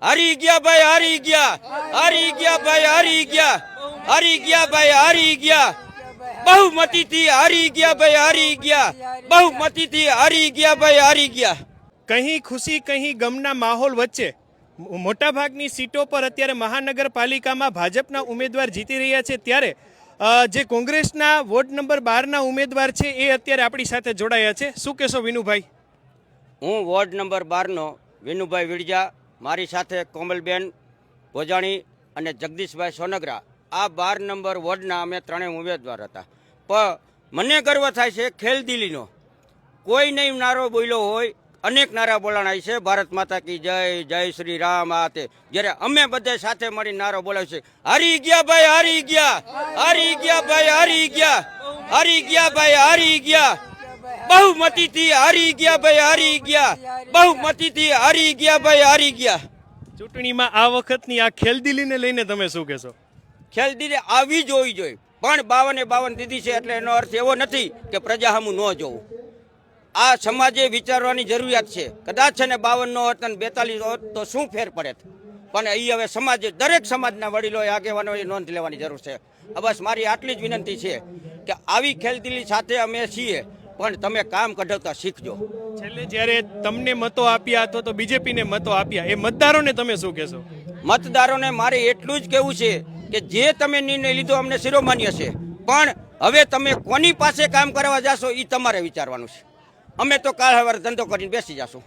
હારી ગયા ભાઈ, હારી ગયા, હારી ગયા ભાઈ, હારી ગયા, હારી ગયા ભાઈ, હારી ગયા, બહુમતીથી હારી ગયા ભાઈ, હારી ગયા, બહુમતીથી હારી ગયા ભાઈ, હારી ગયા. કहीं ખુશી કहीं ગમના માહોલ વચ્ચે મોટાભાગની સીટો પર અત્યારે મહાનગરપાલિકામાં ભાજપના ઉમેદવાર જીતી રહ્યા છે, ત્યારે જે કોંગ્રેસના વોર્ડ નંબર 12ના ઉમેદવાર છે એ અત્યારે આપણી સાથે જોડાયા છે. શું કહેશો વિનુભાઈ? હું વોર્ડ નંબર 12નો વિનુભાઈ વિડજા, મારી સાથે કોમલબેન ભોજાણી અને જગદીશભાઈ સોનગરા, આ 12 નંબર વોર્ડના અમે ત્રણેય ઉમેદવાર હતા. પણ મને ગર્વ થાય છે ખેલદિલીનો. કોઈ નહીં નારો બોલ્યો હોય, અનેક નારા બોલાણા છે, ભારત માતા કી જય, જય શ્રી રામ. આ તે જ્યારે અમે બધા સાથે મળી નારો બોલાવ્યો છે, હારી ગયા ભાઈ, હારી ગયા, હારી ગયા ભાઈ, હારી ગયા, હારી ગયા ભાઈ, હારી ગયા, બહુમતીથી હારી ગયા ભાઈ, હારી ગયા, બહુમતીથી હારી ગયા ભાઈ, હારી ગયા. ચૂંટણીમાં આ વખતની આ ખેલદિલીને લઈને તમે શું કહેશો? ખેલદિલી આવી જ હોવી જોઈએ, પણ 52 દીધી છે એટલે એનો અર્થ એવો નથી કે પ્રજા સામું ન જોવું. આ સમાજે વિચારવાની જરૂરિયાત છે. કદાચ છે ને 52 નો હોત અને 42 હોત તો શું ફેર પડે, પણ એ હવે સમાજે, દરેક સમાજના વડીલોએ, આગેવાનોએ નોંધ લેવાની જરૂર છે. બસ મારી આટલી જ વિનંતી છે કે આવી ખેલદિલી સાથે અમે છીએ, પણ તમે કામ કઢાવતા શીખજો. છેલ્લે જ્યારે તમને મતો આપ્યા અથવા તો બીજેપીને મતો આપ્યા, એ મતદારોને તમે શું કહેશો? મતદારોને મારે એટલું જ કહેવું છે કે જે તમે નિર્ણય લીધો અમને શિરોમાન્ય છે, પણ હવે તમે કોની પાસે કામ કરવા જાશો એ તમારે વિચારવાનું છે. અમે તો કાળ હવાર ધંધો કરીને બેસી જશું.